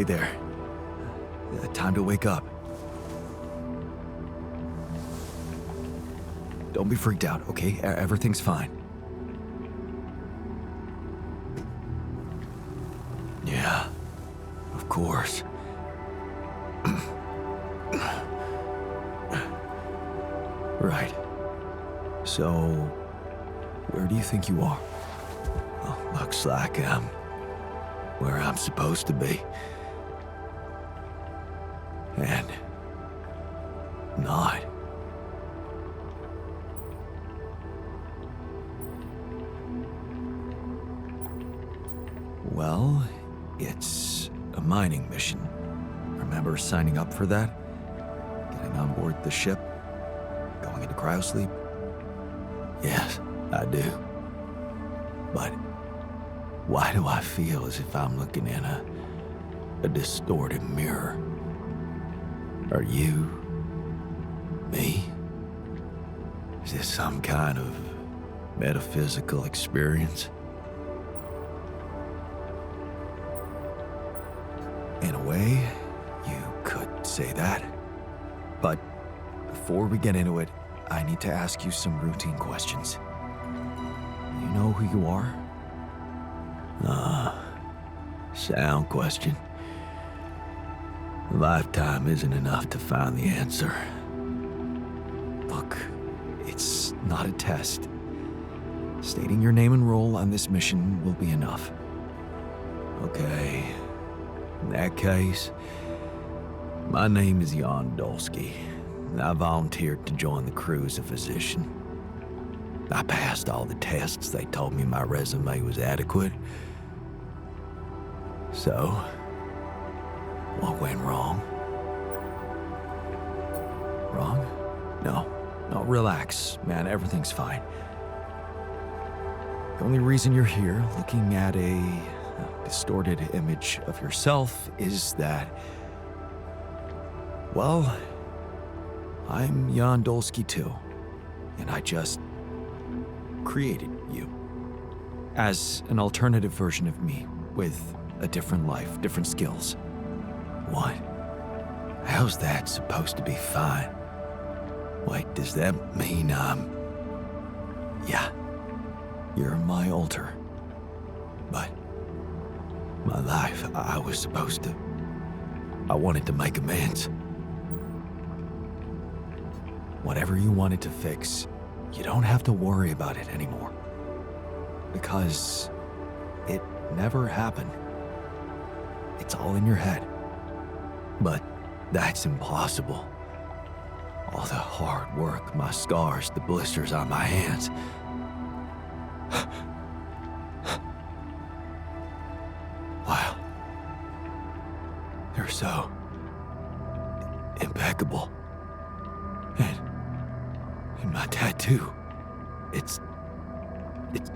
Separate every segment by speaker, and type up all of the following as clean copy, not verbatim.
Speaker 1: Hey there. Time to wake up. Don't be freaked out, okay? Everything's fine. Yeah, of course. Right. So, where do you think you are? Well, looks like I'm where I'm supposed to be. And not. Well, it's a mining mission. Remember signing up for that? Getting on board the ship? Going into cryosleep? Yes, I do. But why do I feel as if I'm looking in a distorted mirror? Are you me? Is this some kind of metaphysical experience? In a way, you could say that. But before we get into it, I need to ask you some routine questions. You know who you are? Sound question. A lifetime isn't enough to find the answer. Look, it's not a test. Stating your name and role on this mission will be enough. Okay. In that case, my name is Jan Dolsky. I volunteered to join the crew as a physician. I passed all the tests. They told me my resume was adequate. So, what went wrong? Wrong? No, relax, man, everything's fine. The only reason you're here, looking at a distorted image of yourself, is that, well, I'm Jan Dolsky too, and I just created you as an alternative version of me with a different life, different skills. What? How's that supposed to be fine? Wait, does that mean yeah, you're my alter. But my life, I wanted to make amends. Whatever you wanted to fix, you don't have to worry about it anymore. Because it never happened. It's all in your head. But that's impossible. All the hard work, my scars, the blisters on my hands. Wow. They're so impeccable. And my tattoo, it's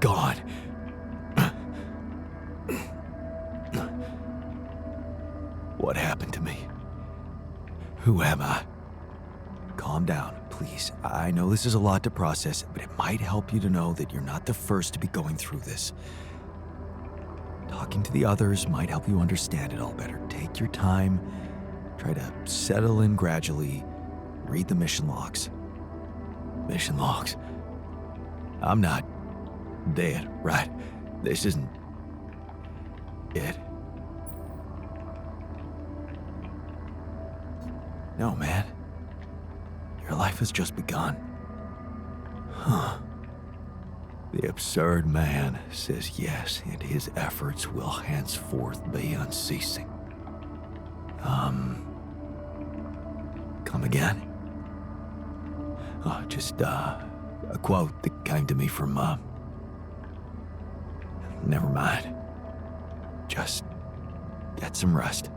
Speaker 1: gone. What happened to me? Who am I? Calm down, please. I know this is a lot to process, but it might help you to know that you're not the first to be going through this. Talking to the others might help you understand it all better. Take your time. Try to settle in gradually. Read the mission logs. Mission logs? I'm not dead, right? This isn't it. No, man. Your life has just begun. Huh. The absurd man says yes, and his efforts will henceforth be unceasing. Come again? Just a quote that came to me from, never mind. Just get some rest.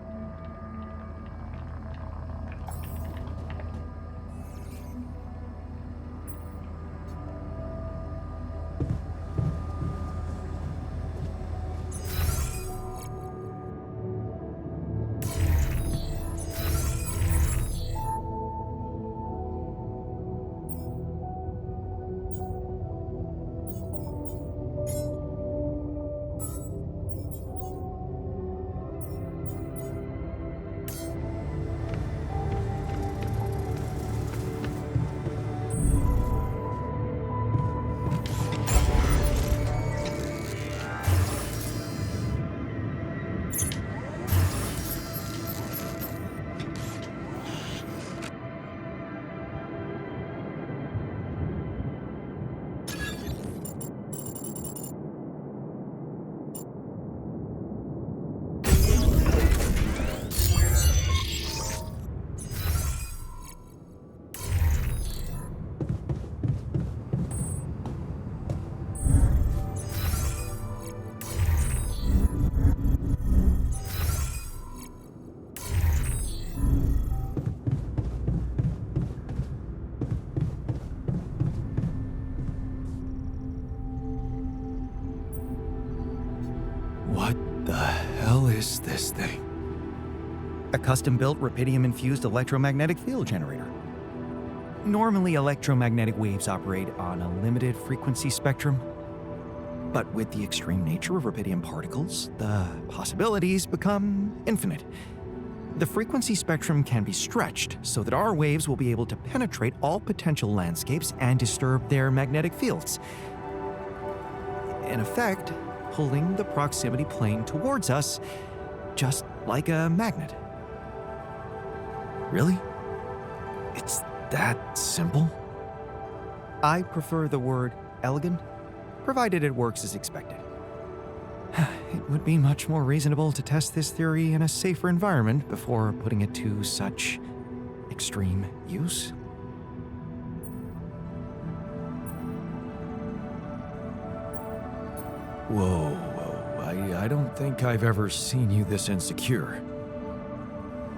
Speaker 1: is this thing?
Speaker 2: A custom-built rubidium-infused electromagnetic field generator. Normally, electromagnetic waves operate on a limited frequency spectrum. But with the extreme nature of rubidium particles, the possibilities become infinite. The frequency spectrum can be stretched so that our waves will be able to penetrate all potential landscapes and disturb their magnetic fields. In effect, pulling the proximity plane towards us, just like a magnet.
Speaker 1: Really? It's that simple?
Speaker 2: I prefer the word elegant, provided it works as expected. It would be much more reasonable to test this theory in a safer environment before putting it to such extreme use.
Speaker 1: Whoa. I don't think I've ever seen you this insecure.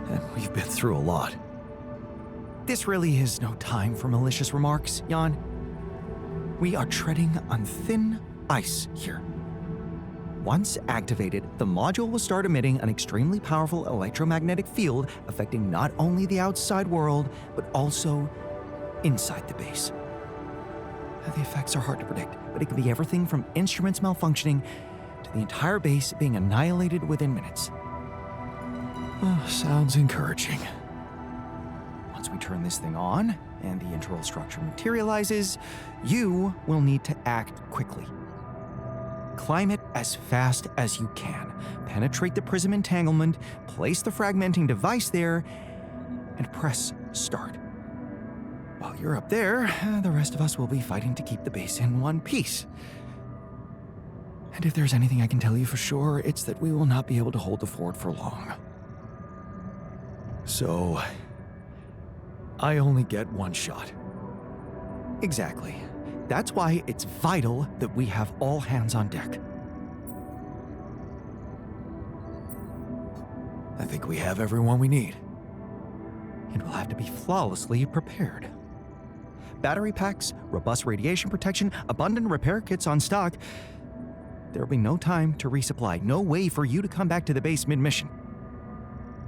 Speaker 1: And we've been through a lot.
Speaker 2: This really is no time for malicious remarks, Jan. We are treading on thin ice here. Once activated, the module will start emitting an extremely powerful electromagnetic field affecting not only the outside world, but also inside the base. The effects are hard to predict, but it can be everything from instruments malfunctioning to the entire base being annihilated within minutes.
Speaker 1: Oh, sounds encouraging.
Speaker 2: Once we turn this thing on and the internal structure materializes, you will need to act quickly. Climb it as fast as you can, penetrate the prism entanglement, place the fragmenting device there, and press start. While you're up there, the rest of us will be fighting to keep the base in one piece. And if there's anything I can tell you for sure, it's that we will not be able to hold the fort for long.
Speaker 1: So, I only get one shot.
Speaker 2: Exactly. That's why it's vital that we have all hands on deck.
Speaker 1: I think we have everyone we need.
Speaker 2: And we'll have to be flawlessly prepared. Battery packs, robust radiation protection, abundant repair kits on stock. There'll be no time to resupply, no way for you to come back to the base mid-mission.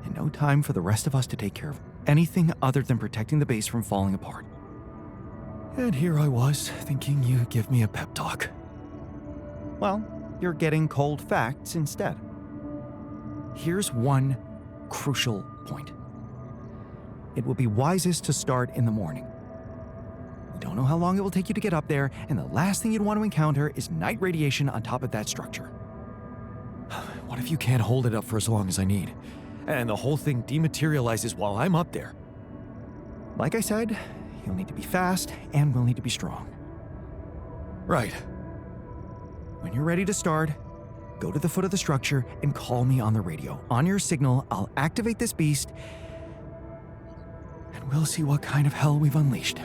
Speaker 2: And no time for the rest of us to take care of anything other than protecting the base from falling apart.
Speaker 1: And here I was, thinking you'd give me a pep talk.
Speaker 2: Well, you're getting cold facts instead. Here's one crucial point. It will be wisest to start in the morning. We don't know how long it will take you to get up there, and the last thing you'd want to encounter is night radiation on top of that structure.
Speaker 1: What if you can't hold it up for as long as I need, and the whole thing dematerializes while I'm up there?
Speaker 2: Like I said, you'll need to be fast, and we'll need to be strong.
Speaker 1: Right.
Speaker 2: When you're ready to start, go to the foot of the structure and call me on the radio. On your signal, I'll activate this beast, and we'll see what kind of hell we've unleashed.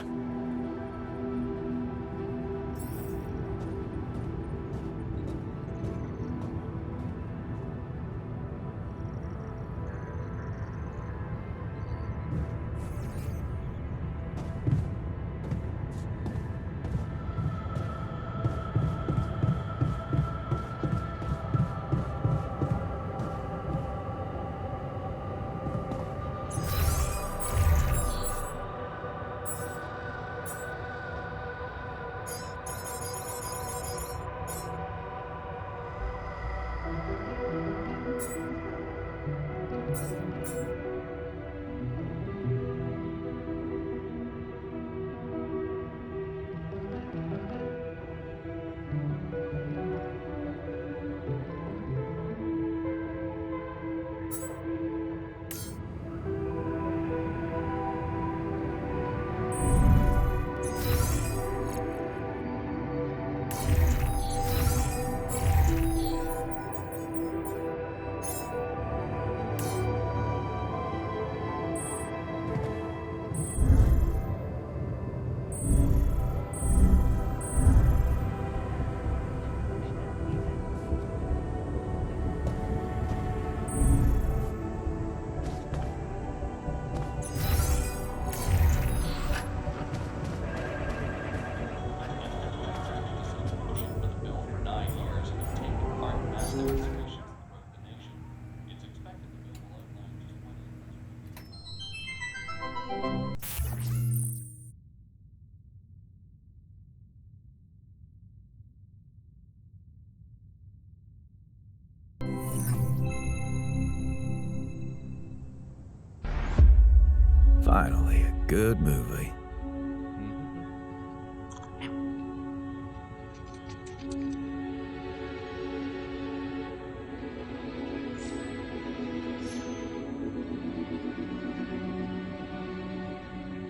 Speaker 1: Finally, a good movie.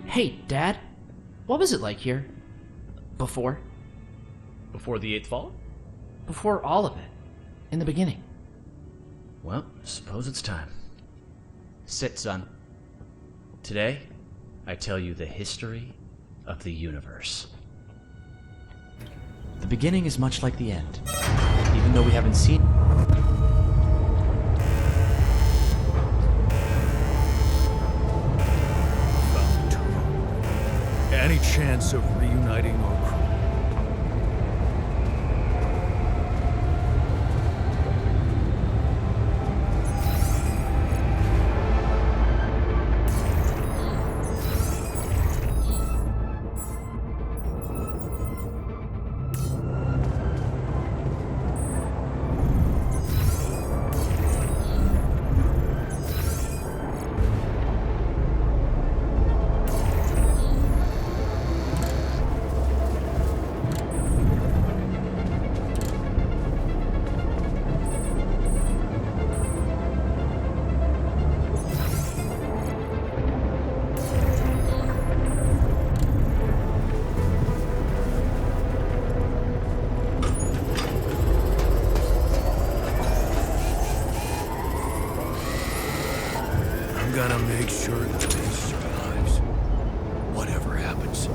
Speaker 3: Hey, Dad. What was it like here? Before?
Speaker 4: Before the Eighth Fall?
Speaker 3: Before all of it. In the beginning.
Speaker 4: Well, suppose it's time. Sit, son. Today, I tell you the history of the universe. The beginning is much like the end. Even though we haven't seen...
Speaker 1: Any chance of reuniting our crew? I'm gonna make sure that this survives. Whatever happens.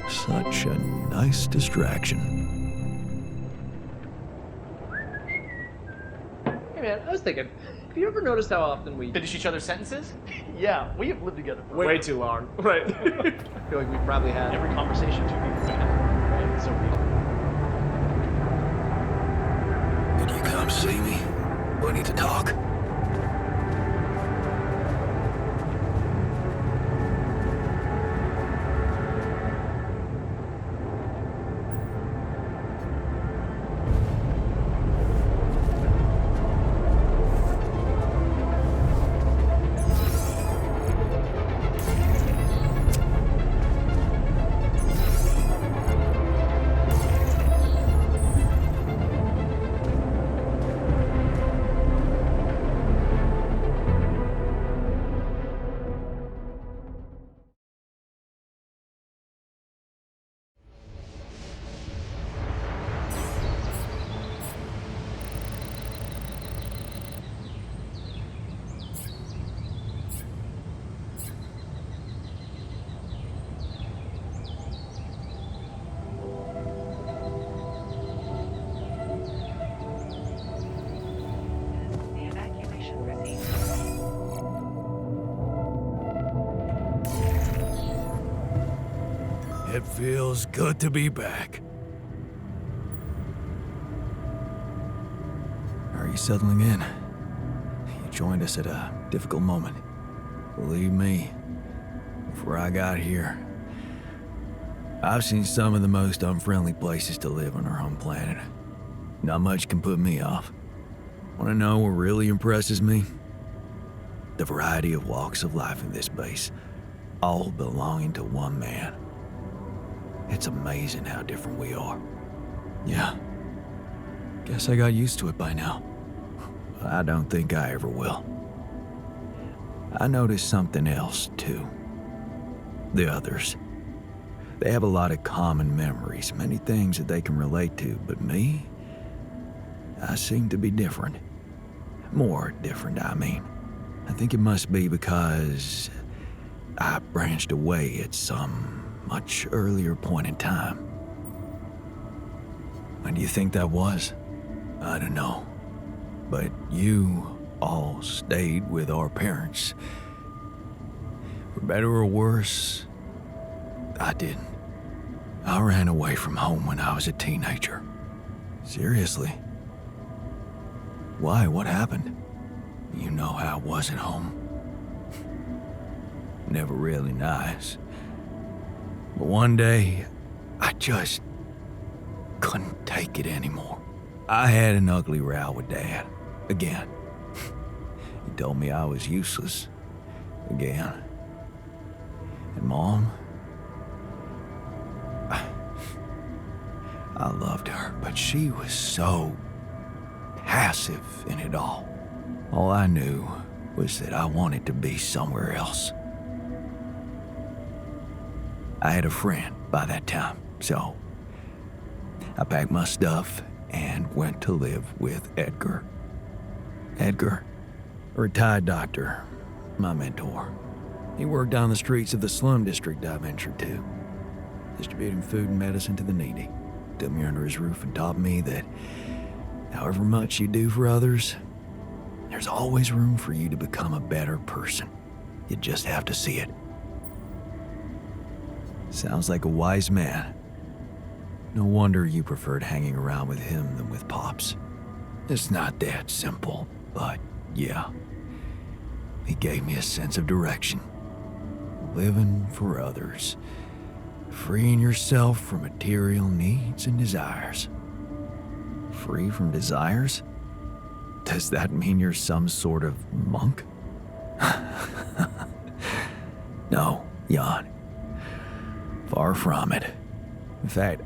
Speaker 1: Such a nice distraction.
Speaker 5: Hey man, I was thinking, have you ever noticed how often we
Speaker 4: Finish each other's sentences?
Speaker 5: Yeah, we have lived together for
Speaker 4: Way
Speaker 5: too long. Right. I feel like we probably had
Speaker 4: Every conversation two people can have.
Speaker 5: right? So
Speaker 1: Can you come see me? We need to talk. It feels good to be back. Are you settling in? You joined us at a difficult moment. Believe me, before I got here, I've seen some of the most unfriendly places to live on our home planet. Not much can put me off. Want to know what really impresses me? The variety of walks of life in this base, all belonging to one man. It's amazing how different we are. Yeah. Guess I got used to it by now. I don't think I ever will. I noticed something else, too. The others. They have a lot of common memories, many things that they can relate to, but me? I seem to be different. More different, I mean. I think it must be because I branched away at some much earlier point in time. When do you think that was? I don't know. But you all stayed with our parents. For better or worse, I didn't. I ran away from home when I was a teenager. Seriously. Why? What happened? You know how I was at home. Never really nice. But one day, I just couldn't take it anymore. I had an ugly row with Dad. Again. He told me I was useless. Again. And Mom? I loved her, but she was so passive in it all. All I knew was that I wanted to be somewhere else. I had a friend by that time, so I packed my stuff and went to live with Edgar. Edgar, a retired doctor, my mentor. He worked down the streets of the slum district I ventured to, distributing food and medicine to the needy. Took me under his roof and taught me that however much you do for others, there's always room for you to become a better person. You just have to see it. Sounds like a wise man. No wonder you preferred hanging around with him than with Pops. It's not that simple, but yeah. He gave me a sense of direction. Living for others. Freeing yourself from material needs and desires. Free from desires? Does that mean you're some sort of monk? No, Jan. Far from it. In fact,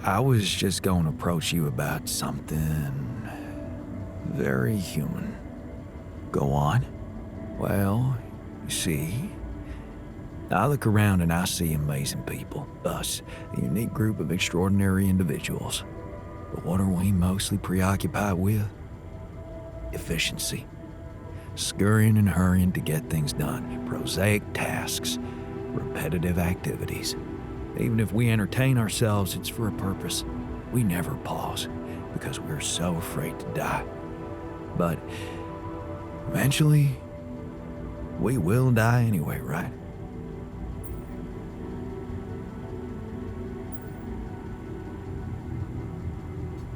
Speaker 1: I was just going to approach you about something very human. Go on. Well, you see, I look around and I see amazing people, us, a unique group of extraordinary individuals. But what are we mostly preoccupied with? Efficiency. Scurrying and hurrying to get things done. Prosaic tasks. Repetitive activities. Even if we entertain ourselves, it's for a purpose. We never pause because we're so afraid to die. But eventually, we will die anyway, right?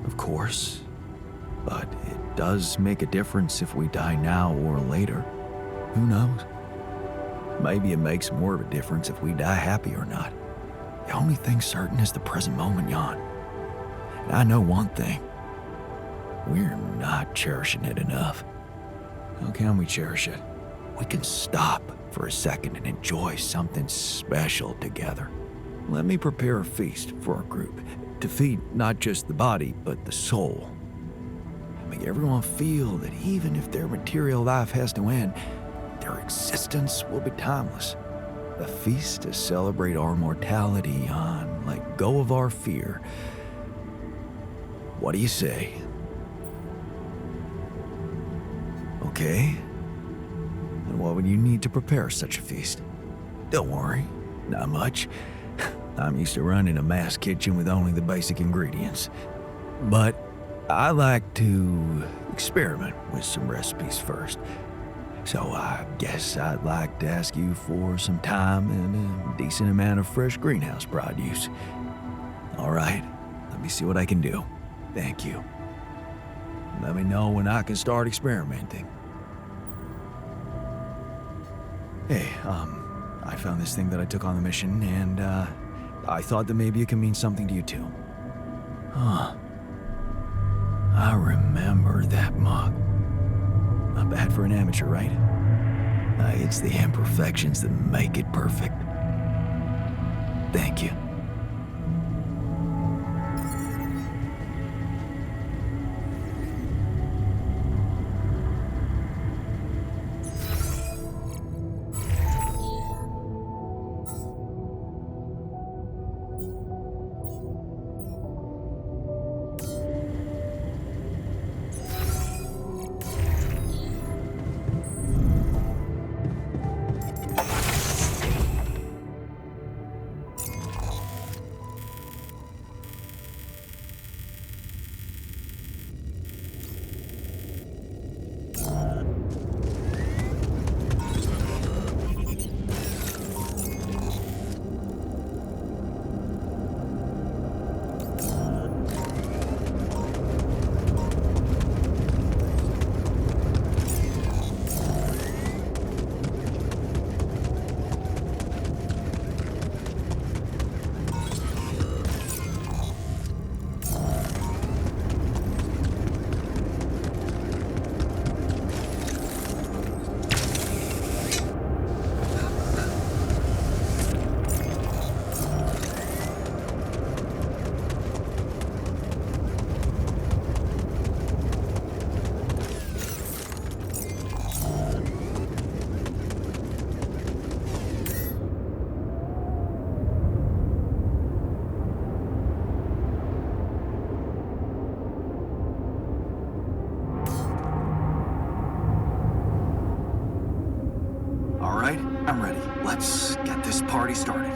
Speaker 1: Of course, but it does make a difference if we die now or later. Who knows? Maybe it makes more of a difference if we die happy or not. The only thing certain is the present moment, Jan. And I know one thing. We're not cherishing it enough. How can we cherish it? We can stop for a second and enjoy something special together. Let me prepare a feast for our group to feed not just the body, but the soul. Make everyone feel that even if their material life has to end, their existence will be timeless. A feast to celebrate our mortality on, let go of our fear. What do you say? Okay. And what would you need to prepare such a feast? Don't worry, not much. I'm used to running a mass kitchen with only the basic ingredients. But I like to experiment with some recipes first. So I guess I'd like to ask you for some time and a decent amount of fresh greenhouse produce. All right, let me see what I can do. Thank you. Let me know when I can start experimenting. Hey, I found this thing that I took on the mission, and
Speaker 2: I thought that maybe it can mean something to you too.
Speaker 1: Huh. I remember that mug.
Speaker 2: Not bad for an amateur, right?
Speaker 1: It's the imperfections that make it perfect. Thank you.
Speaker 2: All right, I'm ready. Let's get this party started.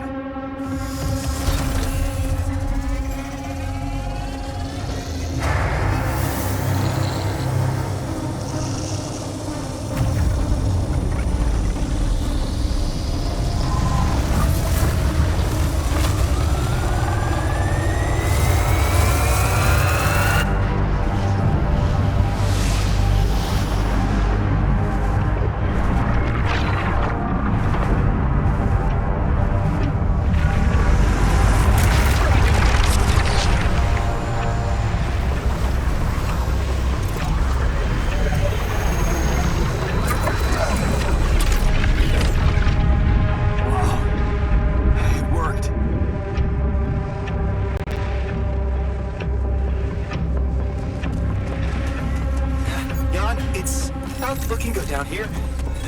Speaker 2: Looking good down here.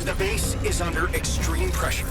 Speaker 2: The base is under extreme pressure.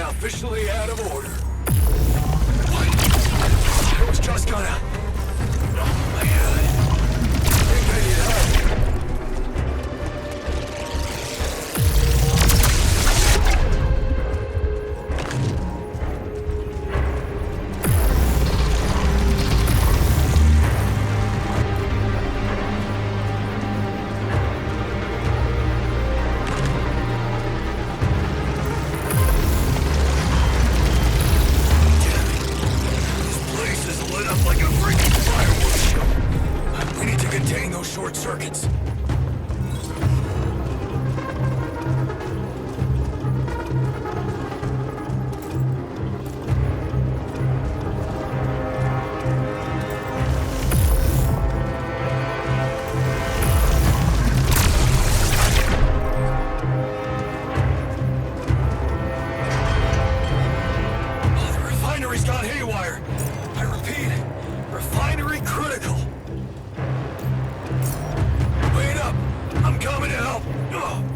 Speaker 1: Officially out of order. What? I was just gonna... Oh, man. Think I need help.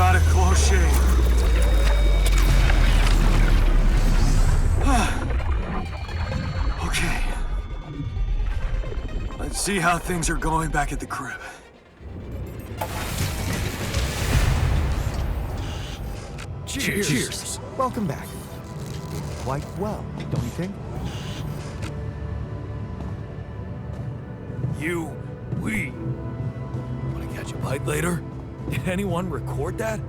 Speaker 1: about a close shave. Okay. Let's see how things are going back at the crib. Cheers. Cheers.
Speaker 2: Welcome back. Did quite well, don't you think?
Speaker 1: We. Wanna catch a bite later? Did anyone record that?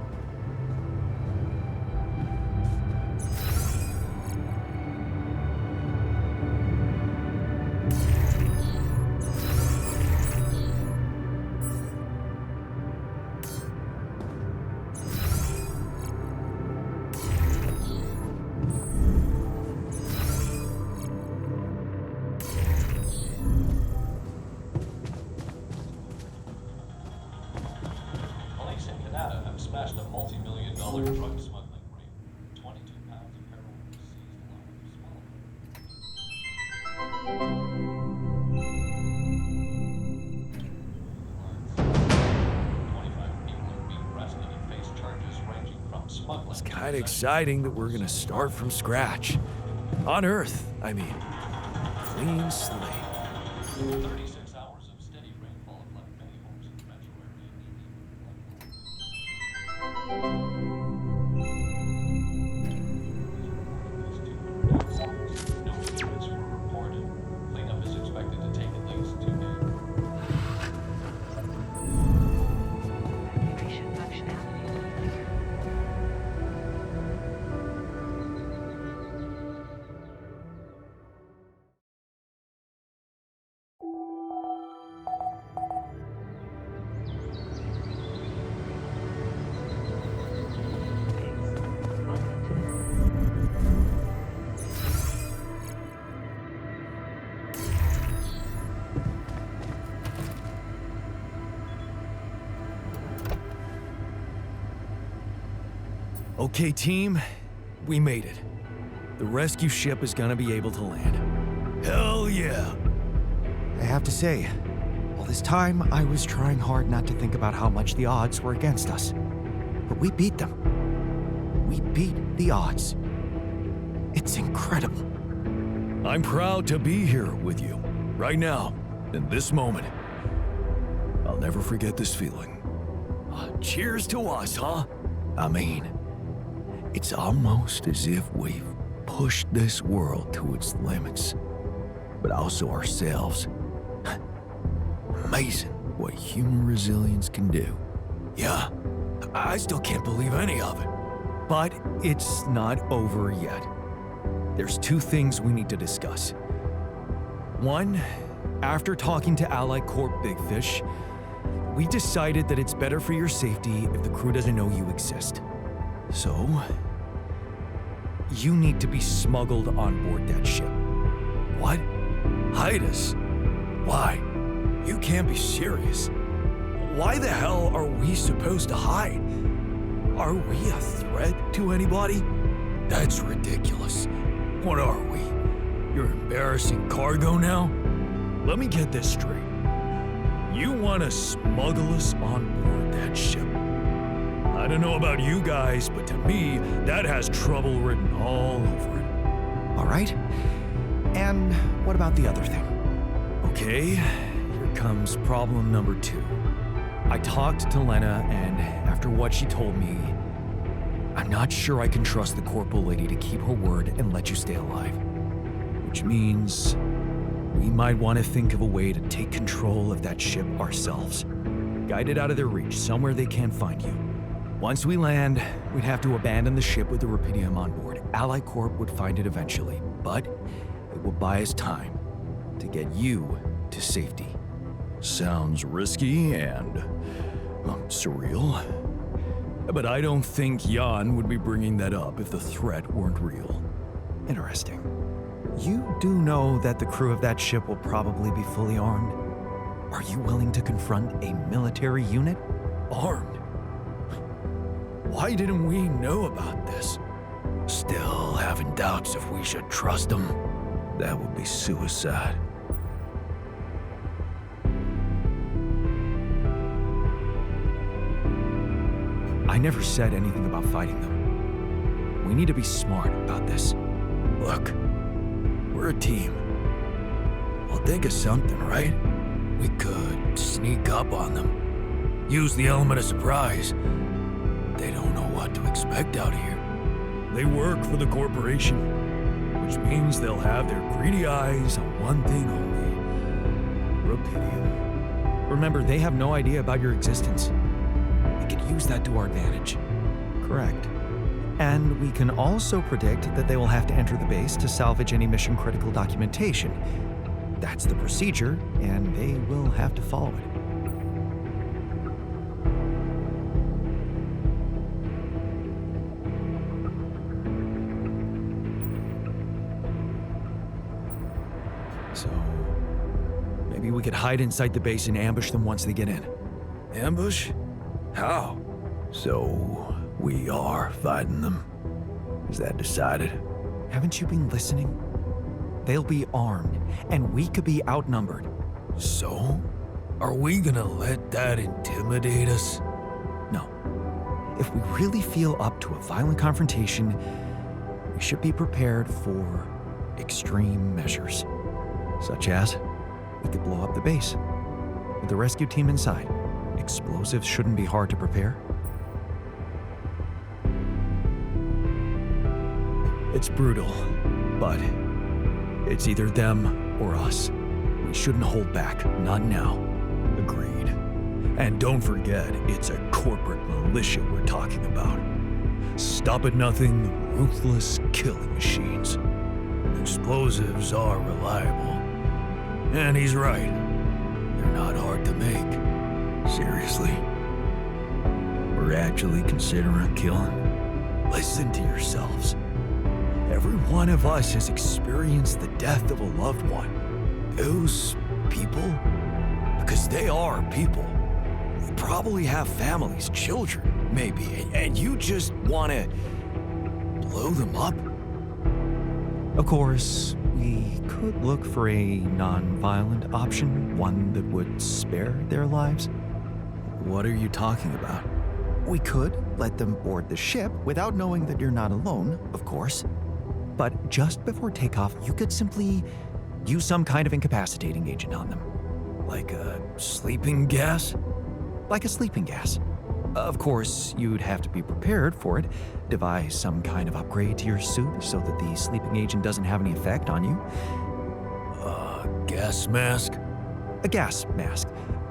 Speaker 6: Police in Canada have smashed a multi-million-dollar drug smuggling ring. 22 pounds of heroin was seized along with small. 25 people are being arrested and face charges ranging from smuggling.
Speaker 1: It's kind of exciting that we're gonna start from scratch. On Earth, I mean. Clean slate.
Speaker 6: 36 hours of steady rainfall have left many homes in the metro area. No injuries were reported. Cleanup is expected to take at least 2 days.
Speaker 7: Integration functionality.
Speaker 1: Okay, team, we made it. The rescue ship is gonna be able to land. Hell yeah!
Speaker 2: I have to say, all this time I was trying hard not to think about how much the odds were against us. But we beat them. We beat the odds. It's incredible.
Speaker 1: I'm proud to be here with you, right now, in this moment. I'll never forget this feeling. Cheers to us, huh? I mean, it's almost as if we've pushed this world to its limits, but also ourselves. Amazing what human resilience can do. Yeah, I still can't believe any of it. But it's not over yet. There's 2 things we need to discuss. One, after talking to Allied Corp Big Fish, we decided that it's better for your safety if the crew doesn't know you exist. So, you need to be smuggled on board that ship. What? Hide us? Why? You can't be serious. Why the hell are we supposed to hide? Are we a threat to anybody? That's ridiculous. What are we? Your embarrassing cargo now? Let me get this straight. You want to smuggle us on board that ship? I don't know about you guys, but to me, that has trouble written all over it.
Speaker 2: All right? And what about the other thing?
Speaker 1: Okay, here comes problem number 2. I talked to Lena, and after what she told me, I'm not sure I can trust the corporal lady to keep her word and let you stay alive. Which means we might want to think of a way to take control of that ship ourselves. Guide it out of their reach, somewhere they can't find you. Once we land, we'd have to abandon the ship with the Rupidium on board. Allied Corp would find it eventually, but it will buy us time to get you to safety. Sounds risky and surreal. But I don't think Jan would be bringing that up if the threat weren't real.
Speaker 2: Interesting. You do know that the crew of that ship will probably be fully armed? Are you willing to confront a military unit?
Speaker 1: Armed? Why didn't we know about this? Still having doubts if we should trust them. That would be suicide.
Speaker 2: I never said anything about fighting them. We need to be smart about this.
Speaker 1: Look, we're a team. We'll think of something, right? We could sneak up on them. Use the element of surprise. They don't know what to expect out here. They work for the corporation, which means they'll have their greedy eyes on one thing only: Rapidium.
Speaker 2: Remember, they have no idea about your existence. We could use that to our advantage. Correct. And we can also predict that they will have to enter the base to salvage any mission-critical documentation. That's the procedure, and they will have to follow it. So, maybe we could hide inside the base and ambush them once they get in.
Speaker 1: Ambush? How? So, we are fighting them. Is that decided?
Speaker 2: Haven't you been listening? They'll be armed, and we could be outnumbered.
Speaker 1: So? Are we gonna let that intimidate us?
Speaker 2: No. If we really feel up to a violent confrontation, we should be prepared for extreme measures. Such as, we could blow up the base. With the rescue team inside, explosives shouldn't be hard to prepare.
Speaker 1: It's brutal, but it's either them or us. We shouldn't hold back, not now. Agreed. And don't forget, it's a corporate militia we're talking about. Stop at nothing, ruthless killing machines. Explosives are reliable. And he's right. They're not hard to make. Seriously. We're actually considering killing? Listen to yourselves. Every one of us has experienced the death of a loved one. Those people, because they are people, they probably have families, children, maybe, and you just want to blow them up?
Speaker 2: Of course, we could look for a non-violent option, one that would spare their lives.
Speaker 1: What are you talking about?
Speaker 2: We could let them board the ship without knowing that you're not alone, of course. But just before takeoff, you could simply use some kind of incapacitating agent on them.
Speaker 1: Like a sleeping gas?
Speaker 2: Like a sleeping gas. Of course, you'd have to be prepared for it, devise some kind of upgrade to your suit so that the sleeping agent doesn't have any effect on you.
Speaker 1: Gas mask?
Speaker 2: A gas mask.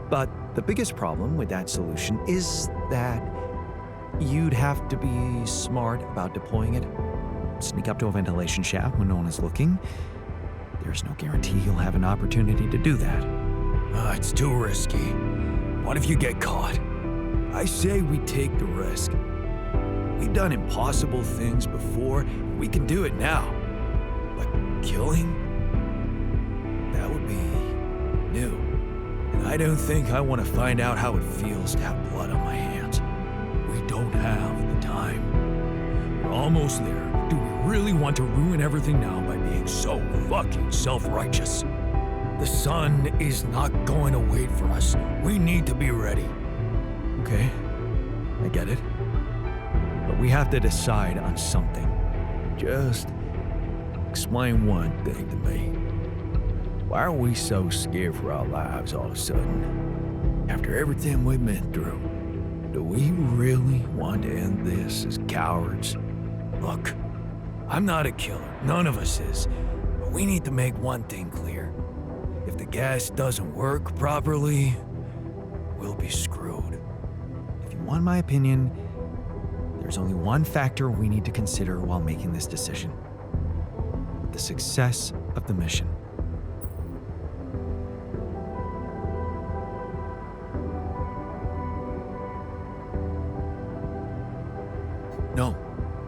Speaker 2: But the biggest problem with that solution is that you'd have to be smart about deploying it. Sneak up to a ventilation shaft when no one is looking. There's no guarantee you'll have an opportunity to do that.
Speaker 1: It's too risky. What if you get caught? I say we take the risk. We've done impossible things before. We can do it now. But killing? That would be new. And I don't think I want to find out how it feels to have blood on my hands. We don't have the time. We're almost there. Do we really want to ruin everything now by being so fucking self-righteous? The sun is not going to wait for us. We need to be ready.
Speaker 2: Okay, I get it. But we have to decide on something.
Speaker 1: Just explain one thing to me. Why are we so scared for our lives all of a sudden? After everything we've been through, do we really want to end this as cowards? Look, I'm not a killer. None of us is. But we need to make one thing clear. If the gas doesn't work properly, we'll be screwed.
Speaker 2: If you want my opinion, there's only one factor we need to consider while making this decision: the success of the mission.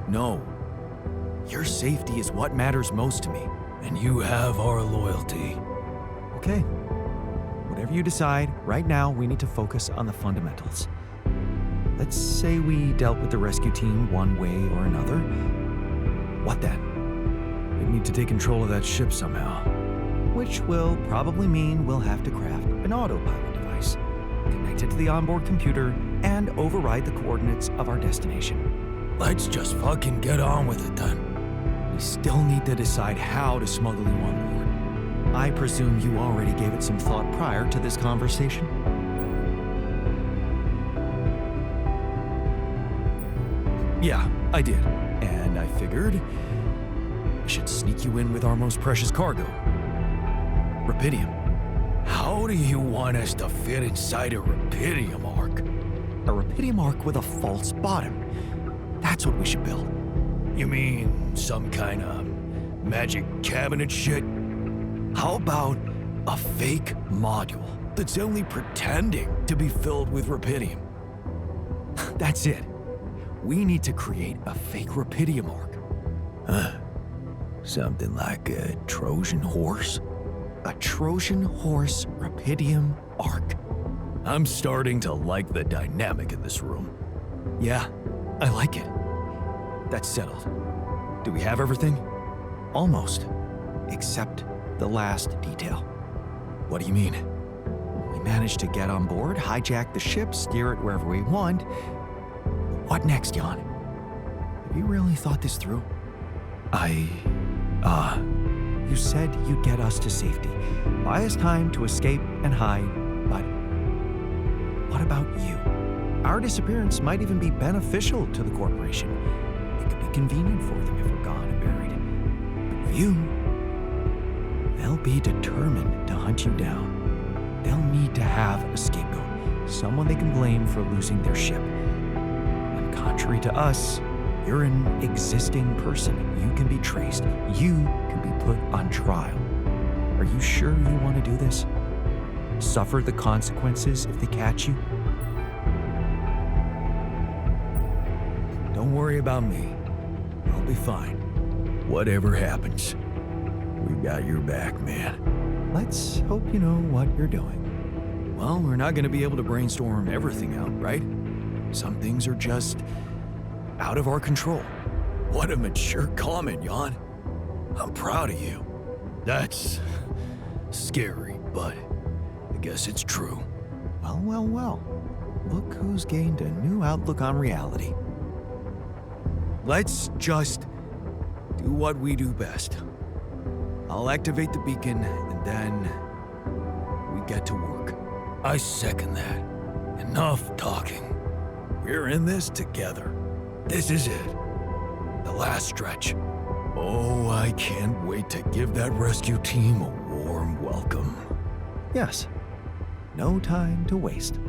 Speaker 2: No. Your safety is what matters most to me.
Speaker 1: And you have our loyalty.
Speaker 2: Okay. Whatever you decide, right now we need to focus on the fundamentals. Let's say we dealt with the rescue team one way or another. What then?
Speaker 1: We need to take control of that ship somehow.
Speaker 2: Which will probably mean we'll have to craft an autopilot device, connect it to the onboard computer, and override the coordinates of our destination.
Speaker 1: Let's just fucking get on with it then.
Speaker 2: We still need to decide how to smuggle you on board. I presume you already gave it some thought prior to this conversation? Yeah, I did. And I figured I should sneak you in with our most precious cargo. Rupidium.
Speaker 1: How do you want us to fit inside a Rupidium arc?
Speaker 2: A Rupidium arc with a false bottom. That's what we should build.
Speaker 1: You mean some kind of magic cabinet shit? How about a fake module that's only pretending to be filled with Rupidium?
Speaker 2: That's it. We need to create a fake Rupidium arc.
Speaker 1: Huh. Something like a Trojan horse?
Speaker 2: A Trojan horse Rupidium arc.
Speaker 1: I'm starting to like the dynamic in this room.
Speaker 2: Yeah, I like it. That's settled. Do we have everything? Almost. Except the last detail.
Speaker 1: What do you mean?
Speaker 2: We managed to get on board, hijack the ship, steer it wherever we want. What next, Jan? Have you really thought this through? You said you'd get us to safety, buy us time to escape and hide, but what about you? Our disappearance might even be beneficial to the corporation. It could be convenient for them if we're gone and buried. But you, they'll be determined to hunt you down. They'll need to have a scapegoat, someone they can blame for losing their ship. And contrary to us, you're an existing person. You can be traced. You can be put on trial. Are you sure you want to do this? Suffer the consequences if they catch you?
Speaker 1: Don't worry about me. I'll be fine. Whatever happens, we got your back, man.
Speaker 2: Let's hope you know what you're doing.
Speaker 1: Well, we're not going to be able to brainstorm everything out, right? Some things are just out of our control. What a mature comment, Jan. I'm proud of you. That's scary, but I guess it's true.
Speaker 2: Well. Look who's gained a new outlook on reality.
Speaker 1: Let's just do what we do best. I'll activate the beacon, and then we get to work. I second that. Enough talking. We're in this together. This is it. The last stretch. Oh, I can't wait to give that rescue team a warm welcome.
Speaker 2: Yes. No time to waste.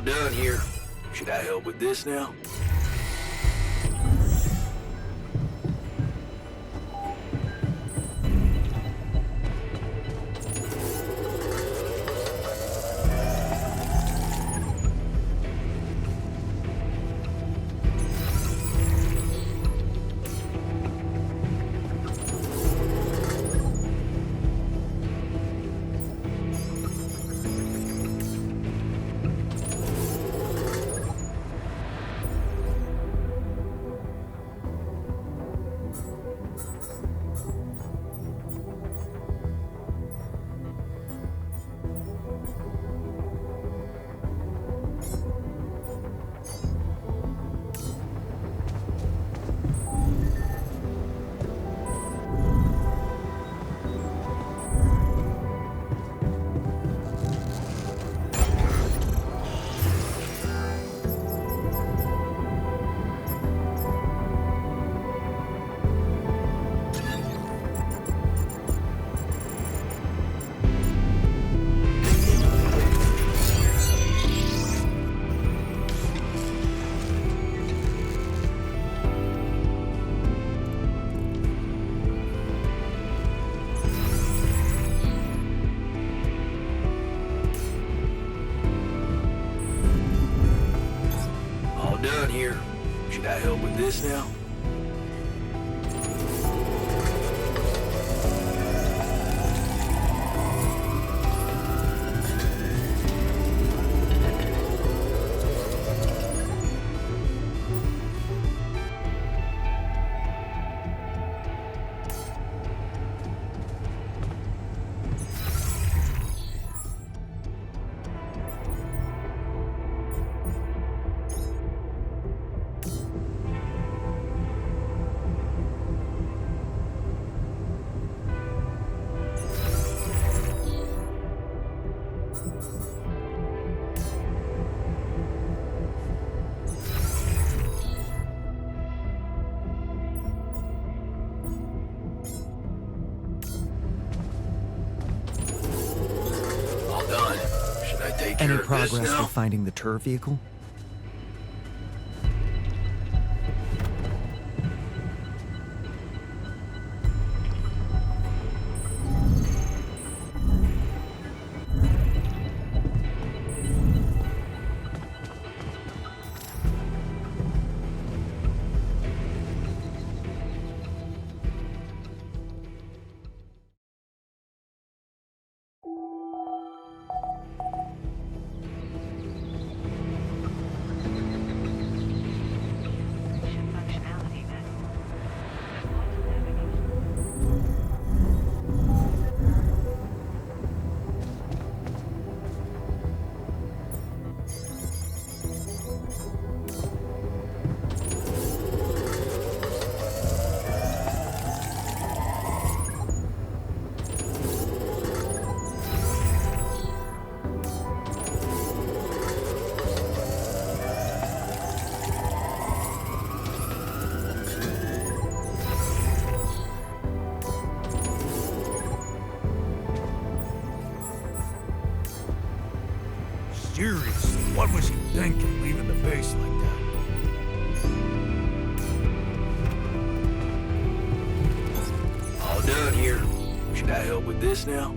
Speaker 1: All done here. Should I help with this now? All done here. Should I help with this now? All done. Should I take care
Speaker 2: Any
Speaker 1: of this
Speaker 2: progress
Speaker 1: now?
Speaker 2: with finding the turf vehicle?
Speaker 7: Mission functionality met.
Speaker 1: Seriously, what was he thinking leaving the base like that? All done here. Should I help with this now?